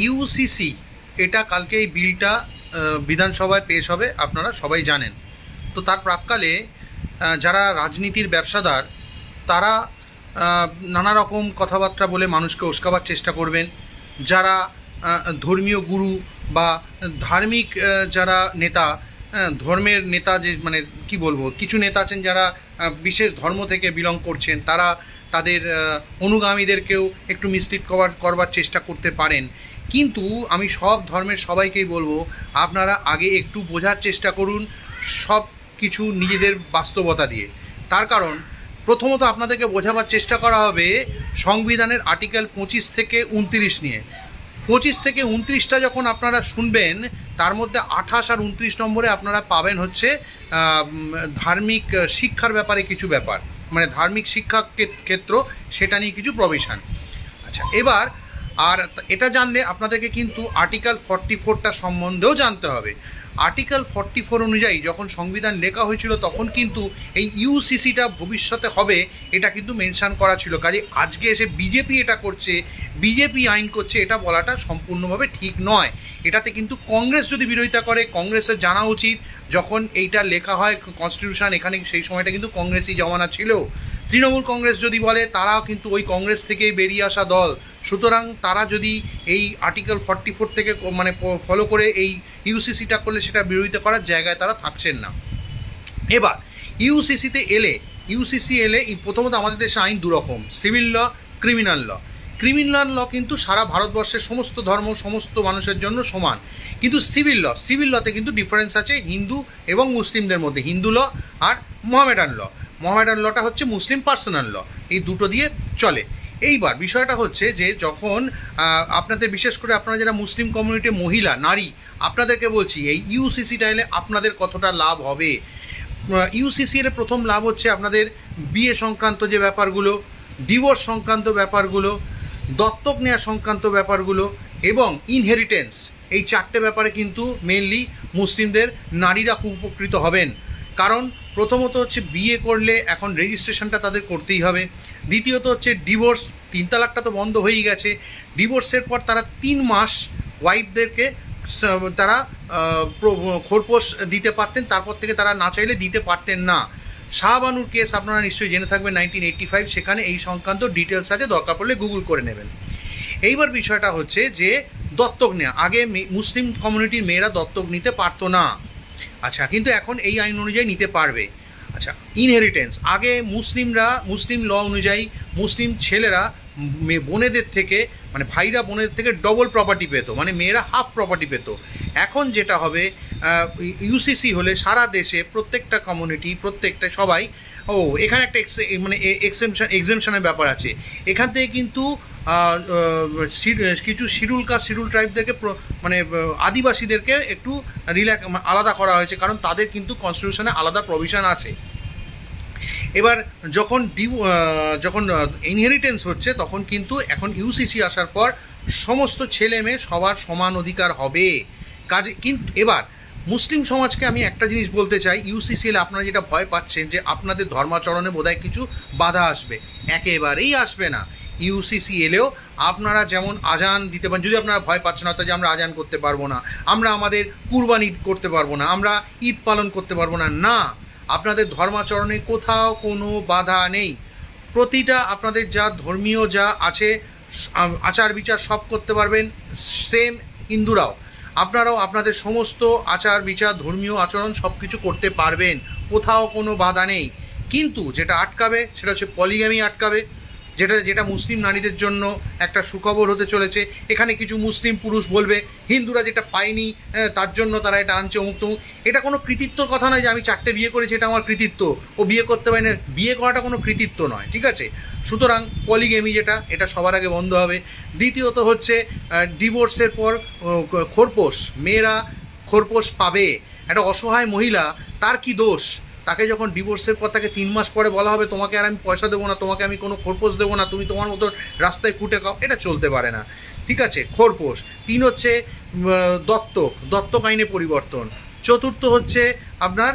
UCC এটা কালকে এই বিলটা বিধানসভায় পেশ হবে, আপনারা সবাই জানেন। তো তার প্রাক্কালে যারা রাজনীতির ব্যবসাদার তারা নানা রকম কথাবার্তা বলে মানুষকে উস্কাবার চেষ্টা করবেন। যারা ধর্মীয় গুরু বা ধার্মিক যারা নেতা, ধর্মের নেতা, যে মানে কি বলবো, কিছু নেতা আছেন যারা বিশেষ ধর্ম থেকে বিলং করছেন, তারা তাদের অনুগামীদেরকেও একটু মিসলিড করবার চেষ্টা করতে পারেন। কিন্তু আমি সব ধর্মের সবাইকেই বলবো, আপনারা আগে একটু বোঝার চেষ্টা করুন সব কিছু নিজেদের বাস্তবতা দিয়ে। তার কারণ প্রথমত আপনাদেরকে বোঝাবার চেষ্টা করা হবে সংবিধানের আর্টিকেল 25 থেকে 29 নিয়ে। 25 থেকে 29টা যখন আপনারা শুনবেন, তার মধ্যে 28 আর 29 নম্বরে আপনারা পাবেন হচ্ছে ধার্মিক শিক্ষার ব্যাপারে কিছু ব্যাপার, মানে ধার্মিক শিক্ষা ক্ষেত্র, সেটা নিয়ে কিছু প্রভিশন। আচ্ছা, এবার আর এটা জানলে আপনাদেরকে কিন্তু আর্টিকেল 44টা সম্বন্ধেও জানতে হবে। আর্টিকেল 44 অনুযায়ী যখন সংবিধান লেখা হয়েছিল তখন কিন্তু এই ইউসিসিটা ভবিষ্যতে হবে এটা কিন্তু মেনশান করা ছিল। কাজে আজকে এসে বিজেপি এটা করছে, বিজেপি আইন করছে, এটা বলাটা সম্পূর্ণভাবে ঠিক নয়। এটাতে কিন্তু কংগ্রেস যদি বিরোধিতা করে, কংগ্রেসের জানা উচিত যখন এইটা লেখা হয় কনস্টিটিউশন, এখানে সেই সময়টা কিন্তু কংগ্রেসই জমানা ছিল। তৃণমূল কংগ্রেস যদি বলে, তারাও কিন্তু ওই কংগ্রেস থেকেই বেরিয়ে আসা দল। সুতরাং তারা যদি এই আর্টিকেল 44 থেকে মানে ফলো করে এই ইউসিসিটা করলে সেটা বিরোধিতা করার জায়গায় তারা থাকছেন না। এবার ইউসিসি এলে প্রথমত আমাদের দেশে আইন দুরকম, civil law, criminal law. Criminal law কিন্তু সারা ভারতবর্ষের সমস্ত ধর্ম, সমস্ত মানুষের জন্য সমান। কিন্তু সিভিল লতে কিন্তু ডিফারেন্স আছে হিন্দু এবং মুসলিমদের মধ্যে, হিন্দু ল আর মোহামেডান ল। মোহামেডান লটা হচ্ছে মুসলিম পার্সোনাল ল, এই দুটো দিয়ে চলে। এইবার বিষয়টা হচ্ছে যে যখন আপনাদের, বিশেষ করে আপনারা যারা মুসলিম কমিউনিটি মহিলা, নারী, আপনাদেরকে বলছি এই ইউসিসিটা এলে আপনাদের কতটা লাভ হবে। ইউসিসি এর প্রথম লাভ হচ্ছে আপনাদের বিয়ে সংক্রান্ত যে ব্যাপারগুলো, ডিভোর্স সংক্রান্ত ব্যাপারগুলো, দত্তক নেওয়া সংক্রান্ত ব্যাপারগুলো এবং ইনহেরিটেন্স, এই চারটে ব্যাপারে কিন্তু মেনলি মুসলিমদের নারীরা খুব উপকৃত হবেন। কারণ প্রথমত হচ্ছে বিয়ে করলে এখন রেজিস্ট্রেশনটা তাদের করতেই হবে। দ্বিতীয়ত হচ্ছে ডিভোর্স, 3 তালাকটা তো বন্ধ হয়েই গেছে। ডিভোর্সের পর তারা 3 মাস ওয়াইফদেরকে তারা খোরপোশ দিতে পারতেন, তারপর থেকে তারা না চাইলে দিতে পারতেন না। শাহবানুর কেস আপনারা নিশ্চয়ই জেনে থাকবেন, 1985, সেখানে এই সংক্রান্ত ডিটেলস আছে, দরকার পড়লে গুগল করে নেবেন। এইবার বিষয়টা হচ্ছে যে দত্তক নেওয়া, আগে মুসলিম কমিউনিটির মেয়েরা দত্তক নিতে পারতো না। আচ্ছা, কিন্তু এখন এই আইন অনুযায়ী নিতে পারবে। আচ্ছা, ইনহেরিটেন্স, আগে মুসলিম ল অনুযায়ী মুসলিম ছেলেরা বোনেদের থেকে, মানে ভাইরা বোনেদের থেকে ডবল প্রপার্টি পেত, মানে মেয়েরা হাফ প্রপার্টি পেত। এখন যেটা হবে, ইউসিসি হলে সারা দেশে প্রত্যেকটা কমিউনিটি, প্রত্যেকটা সবাই, এখানে একটা মানে এক্সেমশনের ব্যাপার আছে। এখান থেকে কিন্তু কিছু শিডিউল কাস্ট, শিডিউল ট্রাইবদেরকে, মানে আদিবাসীদেরকে একটু আলাদা করা হয়েছে, কারণ তাদের কিন্তু কনস্টিটিউশনে আলাদা প্রভিশন আছে। এবার যখন ইনহেরিটেন্স হচ্ছে, তখন কিন্তু এখন ইউসিসি আসার পর সমস্ত ছেলে মেয়ে সবার সমান অধিকার হবে। কাজে কিন্তু এবার মুসলিম সমাজকে আমি একটা জিনিস বলতে চাই, ইউসিসি এলে আপনারা যেটা ভয় পাচ্ছেন যে আপনাদের ধর্মাচরণে বোধহয় কিছু বাধা আসবে, একেবারেই আসবে না। ইউসিসি এলেও আপনারা যেমন আজান দিতে পারেন, যদি আপনারা ভয় পাচ্ছেন অর্থাৎ যে আমরা আজান করতে পারবো না, আমরা আমাদের কুরবানি ঈদ করতে পারবো না, আমরা ঈদ পালন করতে পারবো না, না, আপনাদের ধর্মাচরণে কোথাও কোনো বাধা নেই। প্রতিটা আপনাদের যা ধর্মীয় যা আছে আচার বিচার সব করতে পারবেন, সেম হিন্দুরাও, আপনারাও আপনাদের সমস্ত আচার বিচার, ধর্মীয় আচরণ সব কিছু করতে পারবেন, কোথাও কোনো বাধা নেই। কিন্তু যেটা আটকাবে সেটা হচ্ছে পলিগামি আটকাবে, যেটা মুসলিম নারীদের জন্য একটা সুখবর হতে চলেছে। এখানে কিছু মুসলিম পুরুষ বলবে হিন্দুরা যেটা পায়নি তার জন্য তারা এটা আনছে, অমুক তমুক। এটা কোনো কৃতিত্বর কথা নয় যে আমি 4টে বিয়ে করেছি এটা আমার কৃতিত্ব, ও বিয়ে করতে পারে না, বিয়ে করাটা কোনো কৃতিত্ব নয়, ঠিক আছে। সুতরাং পলিগেমি এটা সবার আগে বন্ধ হবে। দ্বিতীয়ত হচ্ছে ডিভোর্সের পর খোরপোশ, মেয়েরা খোরপোশ পাবে। একটা অসহায় মহিলা, তার কি দোষ? তাকে যখন ডিভোর্সের পর তাকে 3 মাস পরে বলা হবে তোমাকে আর আমি পয়সা দেবো না, তোমাকে আমি কোনো খোরপোশ দেবো না, তুমি তোমার মতো রাস্তায় খুঁটে খাও, এটা চলতে পারে না, ঠিক আছে, খোরপোশ। 3 হচ্ছে দত্তক আইনে পরিবর্তন। চতুর্থ হচ্ছে আপনার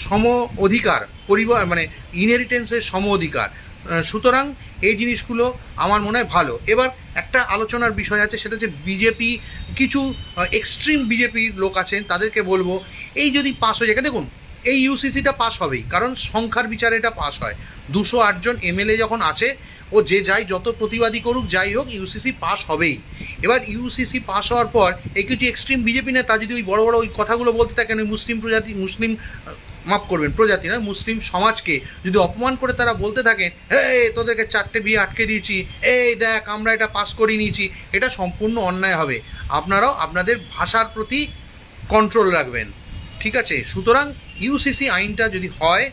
সম অধিকার, পরিবার মানে ইনহেরিটেন্সের সম অধিকার। সুতরাং এই জিনিসগুলো আমার মনে হয় ভালো। এবার একটা আলোচনার বিষয় আছে, সেটা হচ্ছে বিজেপি, কিছু এক্সট্রিম বিজেপির লোক আছেন, তাদেরকে বলবো এই যদি পাস হয়ে যায়, দেখুন এই ইউসিসিটা পাস হবেই, কারণ সংখ্যার বিচারে এটা পাস হয়। 208 জন এমএলএ যখন আছে, ও যে যাই যত প্রতিবাদী করুক যাই হোক, ইউসিসি পাস হবেই। এবার ইউসিসি পাস হওয়ার পর এই কিছু এক্সট্রিম বিজেপি নেতা যদি ওই বড় বড় ওই কথাগুলো বলতে থাকেন, ওই মাফ করবেন, প্রজাতি নয়, মুসলিম সমাজকে যদি অপমান করে তারা বলতে থাকেন, তোদেরকে 4টে বিয়ে আটকে দিয়েছি, এই দেখ আমরা এটা পাস করে নিয়েছি, এটা সম্পূর্ণ অন্যায় হবে। আপনারাও আপনাদের ভাষার প্রতি কন্ট্রোল রাখবেন, ঠিক আছে? সুতরাং ইউসিসি আইনটা যদি হয়,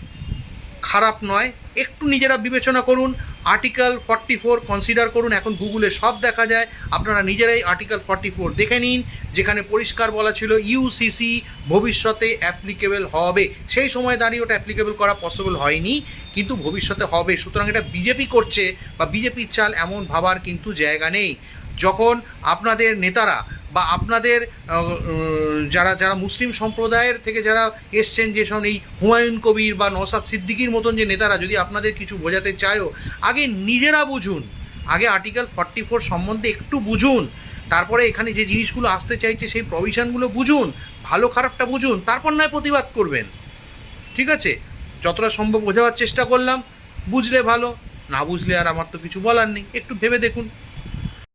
খারাপ নয়, একটু নিজেরা বিবেচনা করুন। আর্টিকেল 44 কনসিডার করুন, এখন গুগলে সব দেখা যায়, আপনারা নিজেরাই আর্টিকেল 44 দেখে নিন, যেখানে পরিষ্কার বলা ছিল ইউসিসি ভবিষ্যতে অ্যাপ্লিকেবল হবে। সেই সময় দাঁড়িয়ে ওটা অ্যাপ্লিকেবল করা পসিবল হয়নি, কিন্তু ভবিষ্যতে হবে। সুতরাং এটা বিজেপি করছে বা বিজেপির চাল এমন ভাবার কিন্তু জায়গা নেই। যখন আপনাদের নেতারা বা আপনাদের যারা যারা মুসলিম সম্প্রদায়ের থেকে যারা এসছেন, যেসব এই হুমায়ুন কবির বা নওশাদ সিদ্দিকীর মতন যে নেতারা যদি আপনাদের কিছু বোঝাতে চায়ও, আগে নিজেরা বুঝুন, আগে আর্টিকেল 44 সম্বন্ধে একটু বুঝুন, তারপরে এখানে যে জিনিসগুলো আসতে চাইছে সেই প্রভিশনগুলো বুঝুন, ভালো খারাপটা বুঝুন, তারপর নয় প্রতিবাদ করবেন, ঠিক আছে? যতটা সম্ভব বোঝাবার চেষ্টা করলাম, বুঝলে ভালো, না বুঝলে আর আমার তো কিছু বলার নেই, একটু ভেবে দেখুন।